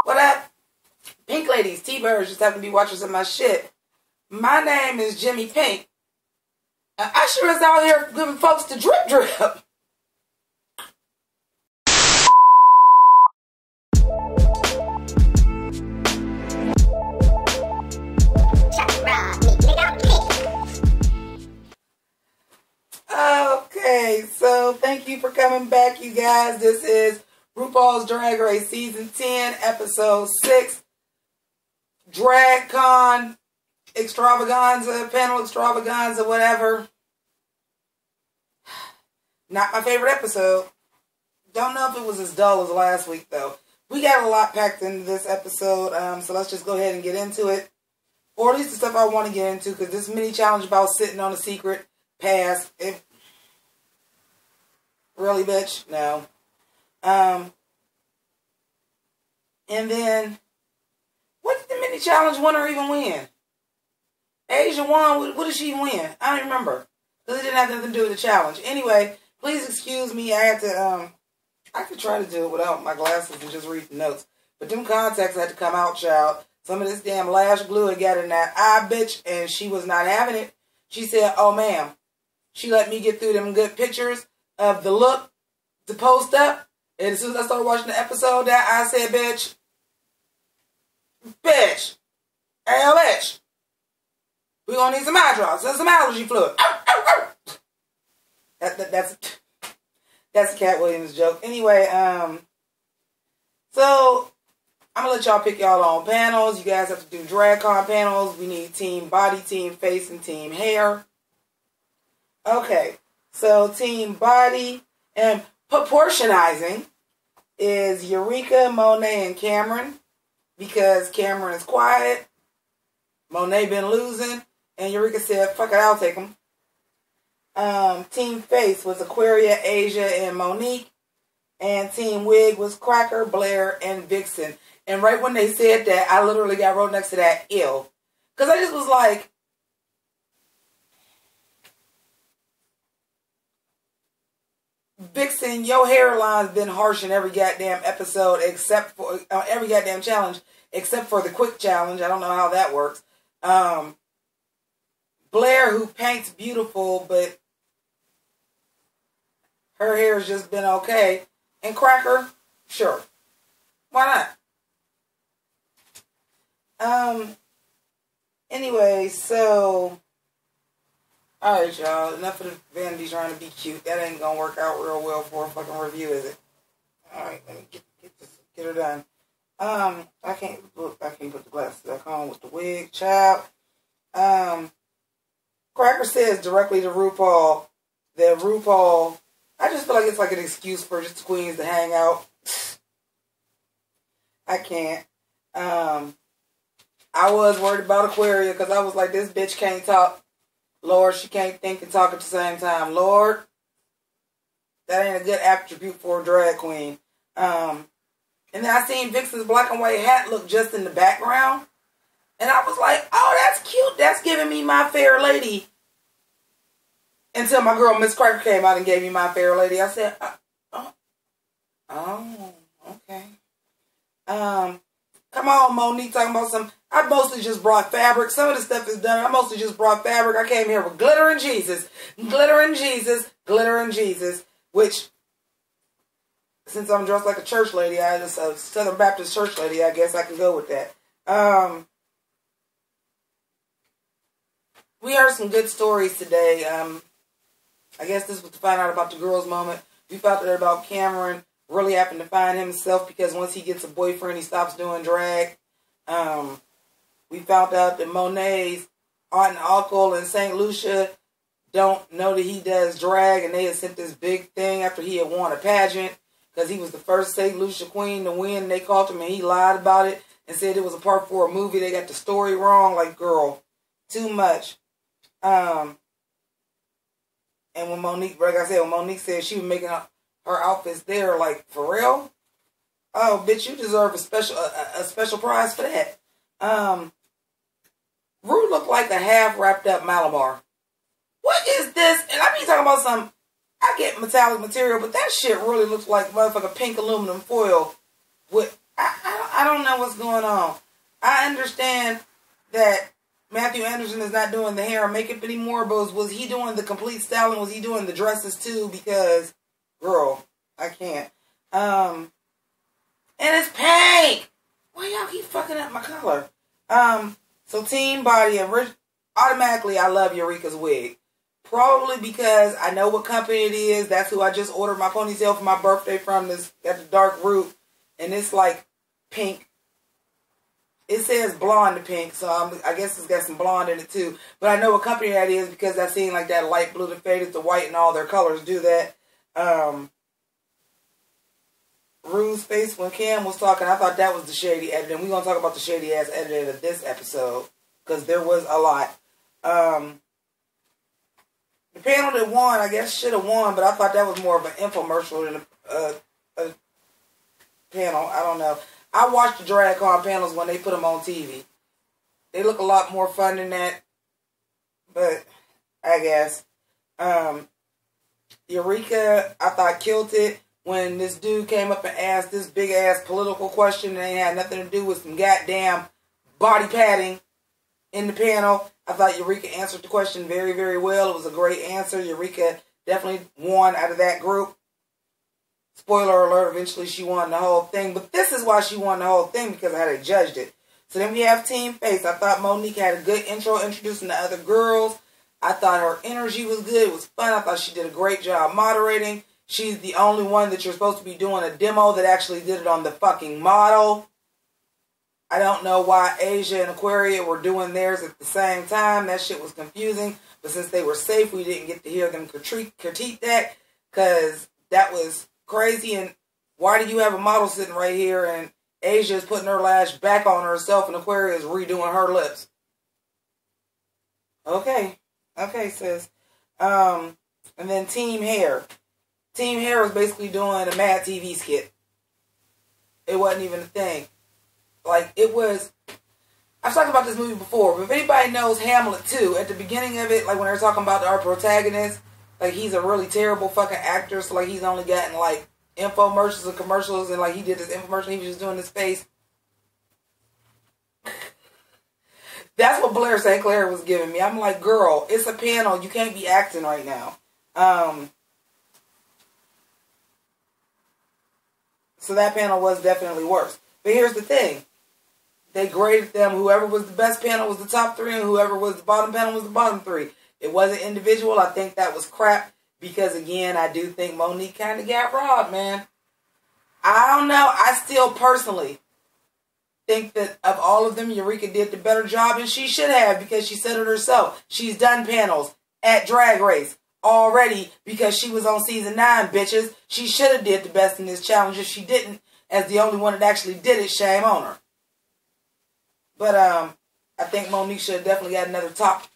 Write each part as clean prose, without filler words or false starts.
What up? Pink ladies, T-birds, just happen to be watching some of my shit. My name is JImmiPynk. I sure is out here giving folks the drip drip. Okay, so thank you for coming back, you guys. This is RuPaul's Drag Race Season 10, Episode 6. Drag Con Extravaganza, Panel Extravaganza, whatever. Not my favorite episode. Don't know if it was as dull as last week, though. We got a lot packed into this episode, so let's just go ahead and get into it. Or at least the stuff I want to get into, because this mini challenge about sitting on a secret pass. Really, bitch? No. And then, what did the mini challenge winner even win? Asia won. What did she win? I don't remember. Because it didn't have nothing to do with the challenge. Anyway, please excuse me. I had to, I could try to do it without my glasses and just read the notes. But them contacts had to come out, child. Some of this damn lash glue had got in that eye, bitch, and she was not having it. She said, oh, ma'am. She let me get through them good pictures of the look to post up. And as soon as I started watching the episode, that I said, bitch, hey, bitch, we gonna need some eye drops and some allergy fluid. That's a Cat Williams joke. Anyway, so I'm gonna let y'all pick y'all own panels. You guys have to do drag con panels. We need team body, team face, and team hair. Okay, so team body and proportionizing is Eureka, Monet, and Cameron. Because Cameron is quiet, Monet been losing, and Eureka said, fuck it, I'll take them. Team face was Aquaria, Asia, and Monique. And team wig was Cracker, Blair, and Vixen. And right when they said that, I literally got wrote next to that, ill. Because I just was like, Vixen, your hairline's been harsh in every goddamn episode except for, every goddamn challenge except for the quick challenge. I don't know how that works. Blair, who paints beautiful, but her hair's just been okay. And Cracker, sure. Why not? Anyway, so alright, y'all. Enough of the vanity trying to be cute. That ain't gonna work out real well for a fucking review, is it? Alright, let me get her done. I can't put the glasses back on with the wig, child. Cracker says directly to RuPaul that RuPaul, I just feel like it's like an excuse for just the queens to hang out. I can't. I was worried about Aquaria because I was like, this bitch can't talk. Lord, she can't think and talk at the same time. Lord, that ain't a good attribute for a drag queen. And then I seen Vixen's black and white hat look just in the background. And I was like, oh, that's cute. That's giving me My Fair Lady. Until my girl, Miss Cracker, came out and gave me My Fair Lady. I said, oh, okay. Come on, Monique, talking about some. I mostly just brought fabric. Some of the stuff is done. I mostly just brought fabric. I came here with glitter and Jesus. Glitter and Jesus. Glitter and Jesus. Which, since I'm dressed like a church lady, I just a Southern Baptist church lady, I guess I can go with that. We heard some good stories today. I guess this was to find out about the girls' moment. We found out about Cameron really happened to find himself because once he gets a boyfriend, he stops doing drag. We found out that Monet's aunt and uncle in St. Lucia don't know that he does drag, and they had sent this big thing after he had won a pageant because he was the first St. Lucia queen to win. And they called him and he lied about it and said it was a part for a movie. They got the story wrong. Like, girl, too much. And when Monique, like I said, when Monique said she was making her outfits there, like, for real? Oh, bitch, you deserve a special prize for that. Ru looked like a half wrapped up Malamar. What is this? And I be talking about some, I get metallic material, but that shit really looks like motherfucking pink aluminum foil with, I don't know understand what's going on. I understand that Matthew Anderson is not doing the hair and makeup anymore, but was he doing the complete styling? Was he doing the dresses too? Because, girl, I can't. And it's Pynk! Why y'all keep fucking up my color? So Team Body, automatically I love Eureka's wig. Probably because I know what company it is. That's who I just ordered my ponytail for my birthday from. This got the dark root. And it's like pink. It says blonde to pink, so I guess it's got some blonde in it too. But I know what company that is because I've seen like that light blue that faded to white and all their colors do that. Rue's face when Cam was talking, I thought that was the shady editing. We're going to talk about the shady ass editing of this episode because there was a lot. The panel that won, I guess, should have won, but I thought that was more of an infomercial than a panel. I don't know. I watch the drag con panels when they put them on TV. They look a lot more fun than that, but I guess. Eureka, I thought, killed it when this dude came up and asked this big-ass political question and it had nothing to do with some goddamn body padding in the panel. I thought Eureka answered the question very, very well. It was a great answer. Eureka definitely won out of that group. Spoiler alert, eventually she won the whole thing. But this is why she won the whole thing, because I had judged it. So then we have Team Face. I thought Monique had a good intro introducing the other girls. I thought her energy was good. It was fun. I thought she did a great job moderating. She's the only one that you're supposed to be doing a demo that actually did it on the fucking model. I don't know why Asia and Aquaria were doing theirs at the same time. That shit was confusing. But since they were safe, we didn't get to hear them critique that, because that was crazy. And why do you have a model sitting right here and Asia is putting her lash back on herself and Aquaria is redoing her lips? Okay, sis. And then Team Hair. Team Hair was basically doing a Mad TV skit. It wasn't even a thing. Like, it was... I've talked about this movie before, but if anybody knows Hamlet 2, at the beginning of it, like when they're talking about our protagonist, like he's a really terrible fucking actor, so like he's only gotten like infomercials and commercials, and like he did this infomercial, he was just doing his face. That's what Blair St. Clair was giving me. I'm like, girl, it's a panel, you can't be acting right now. So that panel was definitely worse. But here's the thing. They graded them. Whoever was the best panel was the top 3, and whoever was the bottom panel was the bottom 3. It wasn't individual. I think that was crap. Because, again, I do think Monique kind of got robbed, man. I don't know. I still personally think that of all of them, Eureka did the better job, and she should have, because she said it herself. She's done panels at Drag Race already because she was on season 9, bitches. She should have did the best in this challenge. If she didn't, as the only one that actually did it, shame on her. But I think Monique should have definitely got another top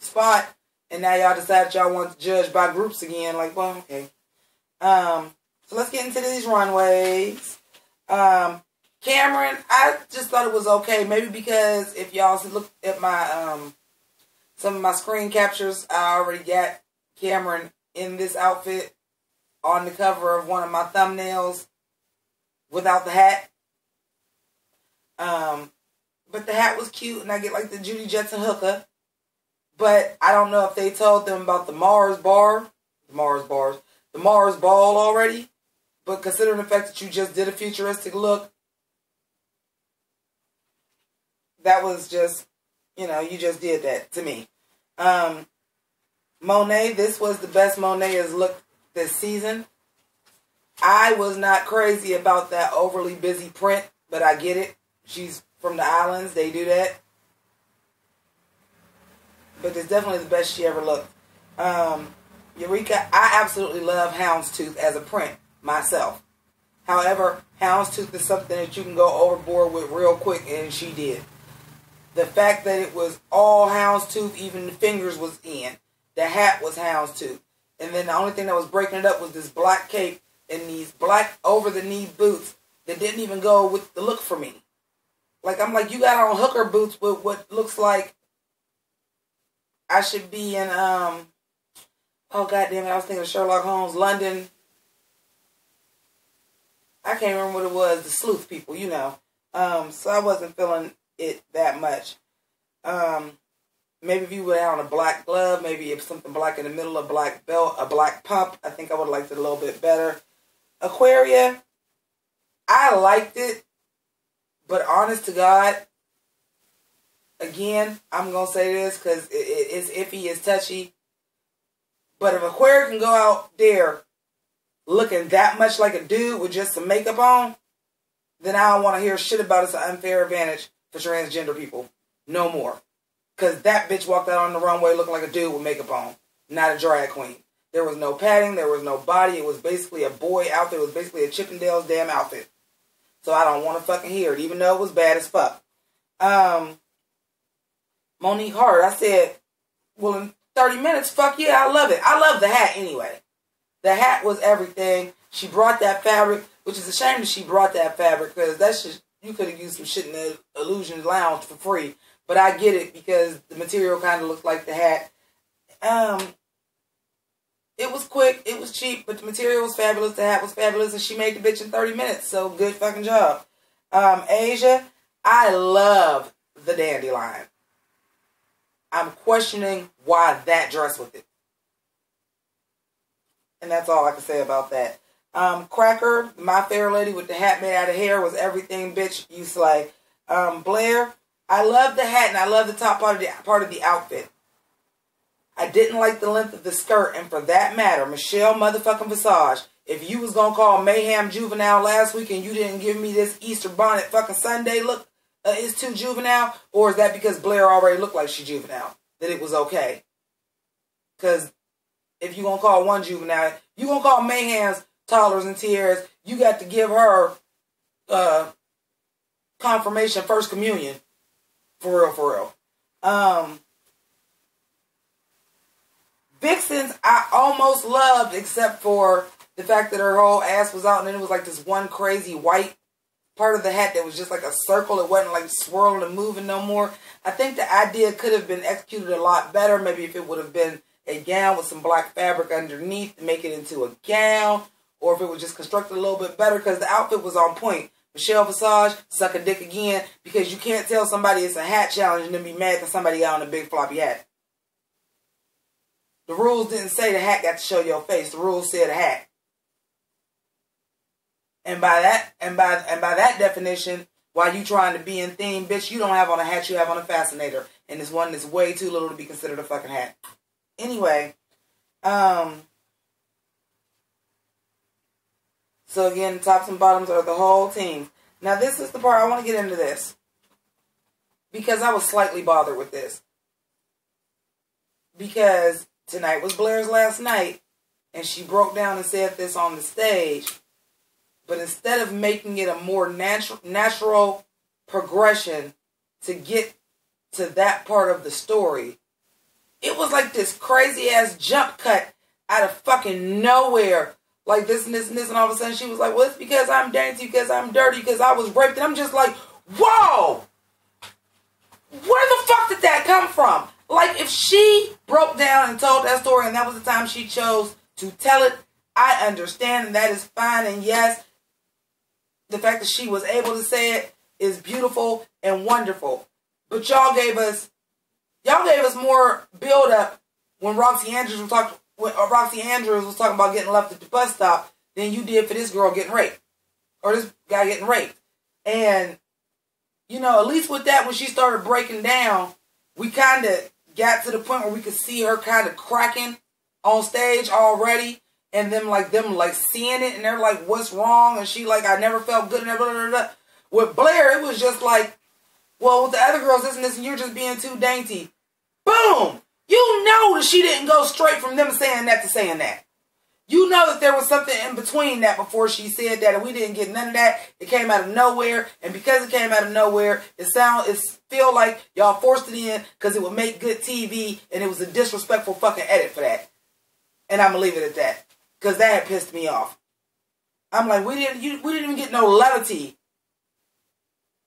spot. And now y'all decided y'all want to judge by groups again. Like, well, okay. So let's get into these runways. Cameron, I just thought it was okay. Maybe because if y'all look at my some of my screen captures, I already got Cameron in this outfit on the cover of one of my thumbnails without the hat. But the hat was cute, and I get like the Judy Jetson hookah. But I don't know if they told them about the Mars Ball already. But considering the fact that you just did a futuristic look, that was just, you know, you just did that to me. Monet, this was the best Monet has looked this season. I was not crazy about that overly busy print, but I get it. She's from the islands. They do that. But it's definitely the best she ever looked. Eureka, I absolutely love Houndstooth as a print myself. However, Houndstooth is something that you can go overboard with real quick, and she did. The fact that it was all Houndstooth, even the fingers was in. The hat was Houndstooth. And then the only thing that was breaking it up was this black cape and these black over-the-knee boots that didn't even go with the look for me. Like, I'm like, you got on hooker boots with what looks like I should be in, oh, goddamn it, I was thinking of Sherlock Holmes, London. I can't remember what it was, the sleuth people, you know. So I wasn't feeling it that much. Maybe if you would have on a black glove, maybe if something black in the middle, a black belt, a black pump, I think I would have liked it a little bit better. Aquaria, I liked it, but honest to God, again, I'm going to say this because it's iffy, it's touchy, but if Aquaria can go out there looking that much like a dude with just some makeup on, then I don't want to hear shit about it's an unfair advantage for transgender people. No more. Because that bitch walked out on the runway looking like a dude with makeup on, not a drag queen. There was no padding, there was no body, it was basically a boy outfit, it was basically a Chippendale's damn outfit. So I don't want to fucking hear it, even though it was bad as fuck. Monique Hart, I said, well, in 30 minutes, fuck yeah, I love it. I love the hat anyway. The hat was everything. She brought that fabric, which is a shame that she brought that fabric, because that's just, you could have used some shit in the Illusion Lounge for free. But I get it, because the material kind of looked like the hat. It was quick, it was cheap, but the material was fabulous, the hat was fabulous, and she made the bitch in 30 minutes, so good fucking job. Asia, I love the dandelion. I'm questioning why that dress with it. And that's all I can say about that. Cracker, my fair lady with the hat made out of hair, was everything, bitch, you slay. Blair, I love the hat and I love the top part of the outfit. I didn't like the length of the skirt, and for that matter, Michelle motherfucking Visage, if you was gonna call Mayhem juvenile last week and you didn't give me this Easter bonnet fucking Sunday look, is too juvenile, or is that because Blair already looked like she juvenile, that it was okay? Because if you gonna call one juvenile, you gonna call Mayhem's toddlers and tears, you got to give her confirmation, first communion, for real, for real. Vixen's I almost loved, except for the fact that her whole ass was out, and then it was like this one crazy white part of the hat that was just like a circle. It wasn't like swirling and moving no more. I think the idea could have been executed a lot better. Maybe if it would have been a gown with some black fabric underneath to make it into a gown, or if it was just constructed a little bit better, because the outfit was on point. Michelle Visage, suck a dick again, because you can't tell somebody it's a hat challenge and then be mad because somebody got on a big floppy hat. The rules didn't say the hat got to show your face. The rules said a hat. And by that definition, while you trying to be in theme, bitch, you don't have on a hat, you have on a fascinator. And it's one that's way too little to be considered a fucking hat. Anyway, so again, tops and bottoms are the whole team. Now this is the part I want to get into this, because I was slightly bothered with this. Because tonight was Blair's last night, and she broke down and said this on the stage. But instead of making it a more natural progression to get to that part of the story, it was like this crazy ass jump cut out of fucking nowhere. Like this and this and this, and all of a sudden she was like, well, it's because I'm dainty, because I'm dirty, because I was raped. And I'm just like, whoa! Where the fuck did that come from? Like, if she broke down and told that story and that was the time she chose to tell it, I understand, and that is fine. And yes, the fact that she was able to say it is beautiful and wonderful. But y'all gave us more build up when Roxy Andrews was talking about getting left at the bus stop than you did for this girl getting raped, or this guy getting raped. And you know, at least with that, when she started breaking down, we kind of got to the point where we could see her kind of cracking on stage already, and them like seeing it, and they're like, what's wrong? And she like, I never felt good, and blah, blah, blah, blah. With Blair, it was just like, well, with the other girls, this, and you're just being too dainty. Boom! You know that she didn't go straight from them saying that to saying that. You know that there was something in between that before she said that, and we didn't get none of that. It came out of nowhere, and because it came out of nowhere, it feel like y'all forced it in because it would make good TV, and it was a disrespectful fucking edit for that. And I'm gonna leave it at that, because that had pissed me off. I'm like, we didn't even get no levity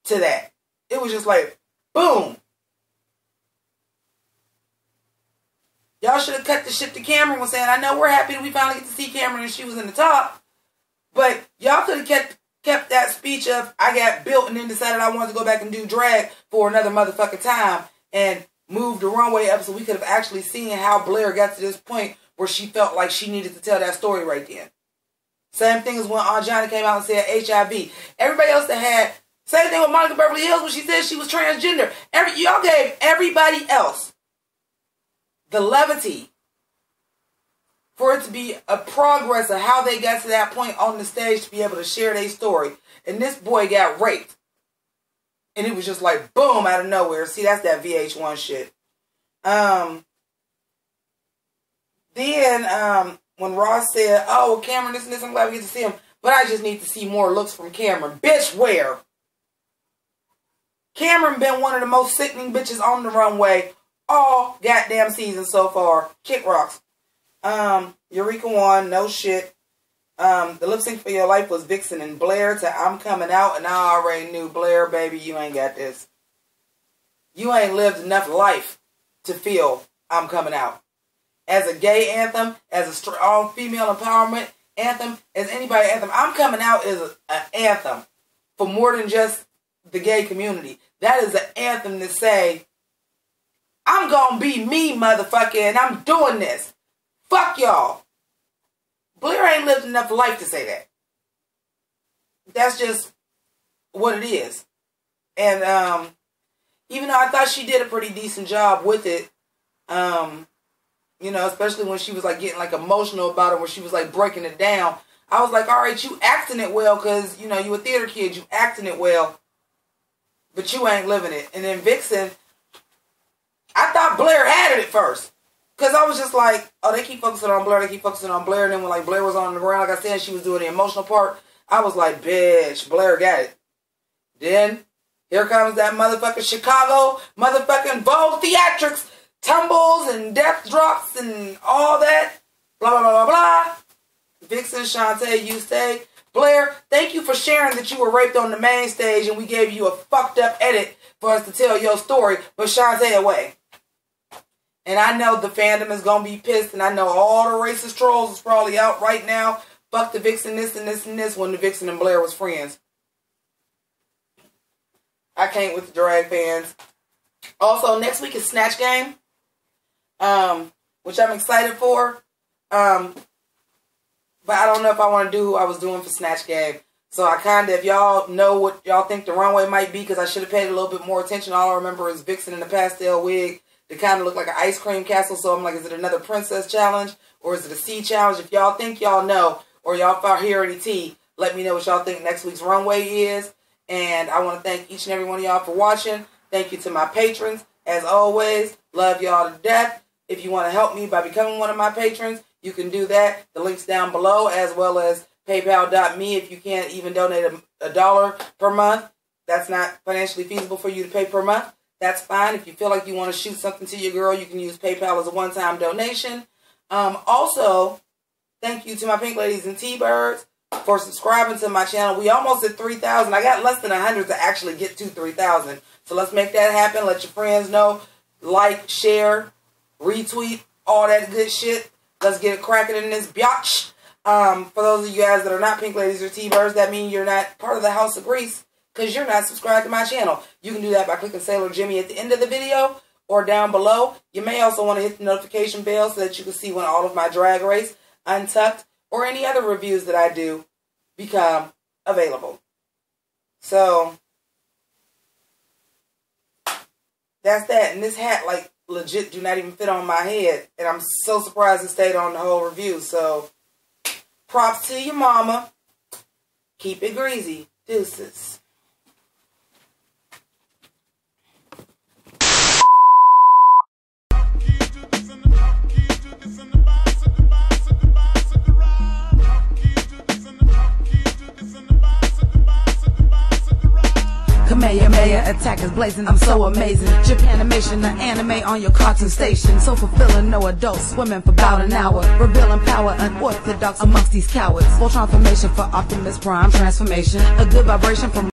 to that. It was just like, boom. Y'all should have cut the shit to Cameron was saying, I know we're happy we finally get to see Cameron and she was in the top. But y'all could have kept kept that speech of I got built and then decided I wanted to go back and do drag for another motherfucking time and moved the runway up so we could have actually seen how Blair got to this point where she felt like she needed to tell that story right then. Same thing as when Aunt Johnny came out and said HIV. Everybody else that had, same thing with Monica Beverly Hills when she said she was transgender. Y'all gave everybody else the levity for it to be a progress of how they got to that point on the stage to be able to share their story. And this boy got raped. And it was just like, boom, out of nowhere. See, that's that VH1 shit. Then, when Ross said, oh, Cameron, this and this, I'm glad we get to see him. But I just need to see more looks from Cameron. Bitch, where? Cameron been one of the most sickening bitches on the runway all goddamn season so far. Chick rocks. Eureka won, no shit. The lip sync for your life was Vixen and Blair to I'm Coming Out, and I already knew, Blair, baby, you ain't got this. You ain't lived enough life to feel I'm Coming Out. As a gay anthem, as a strong female empowerment anthem, as anybody anthem, I'm Coming Out is an anthem for more than just the gay community. That is an anthem to say, I'm gonna be me, motherfucker, and I'm doing this. Fuck y'all. Blair ain't lived enough life to say that. That's just what it is. And even though I thought she did a pretty decent job with it, you know, especially when she was like getting like emotional about it, where she was like breaking it down, I was like, all right, you acting it well because, you know, you a theater kid, you acting it well, but you ain't living it. And then Vixen, I thought Blair had it at first. Because I was just like, oh, they keep focusing on Blair, they keep focusing on Blair. And then when like Blair was on the ground, like I said, she was doing the emotional part, I was like, bitch, Blair got it. Then, here comes that motherfucking Chicago, motherfucking Vogue theatrics, tumbles and death drops and all that. Blah, blah, blah, blah, blah. Vixen, Shantae, you stay. Blair, thank you for sharing that you were raped on the main stage and we gave you a fucked up edit for us to tell your story, but Shantae away. And I know the fandom is going to be pissed, and I know all the racist trolls is probably out right now. Fuck the Vixen this and this and this when the Vixen and Blair was friends. I can't with the drag fans. Also, next week is Snatch Game, which I'm excited for. But I don't know if I want to do who I was doing for Snatch Game. So I kind of, if y'all know what y'all think the runway might be, because I should have paid a little bit more attention. All I remember is Vixen in the pastel wig. It kind of looked like an ice cream castle, so I'm like, is it another princess challenge, or is it a sea challenge? If y'all think y'all know, or y'all hear any tea, let me know what y'all think next week's runway is. And I want to thank each and every one of y'all for watching. Thank you to my patrons. As always, love y'all to death. If you want to help me by becoming one of my patrons, you can do that. The link's down below, as well as PayPal.me. If you can't even donate $1 per month, that's not financially feasible for you to pay per month. That's fine. If you feel like you want to shoot something to your girl, you can use PayPal as a one-time donation. Also, thank you to my Pink Ladies and T-Birds for subscribing to my channel. We almost at 3,000. I got less than 100 to actually get to 3,000. So let's make that happen. Let your friends know. Like, share, retweet, all that good shit. Let's get it cracking in this biatch. For those of you guys that are not Pink Ladies or T-Birds, that means you're not part of the House of Grease, because you're not subscribed to my channel. You can do that by clicking Sailor Jimmy at the end of the video or down below. You may also want to hit the notification bell so that you can see when all of my Drag Race, Untucked, or any other reviews that I do become available. So, that's that. And this hat, like, legit do not even fit on my head. And I'm so surprised it stayed on the whole review. So, props to your mama. Keep it greasy. Deuces. Kamehameha attackers blazing, I'm so amazing. Japanimation, the anime on your cartoon station. So fulfilling, no adults swimming for about an hour. Revealing power, unorthodox amongst these cowards. Full transformation for Optimus Prime transformation. A good vibration from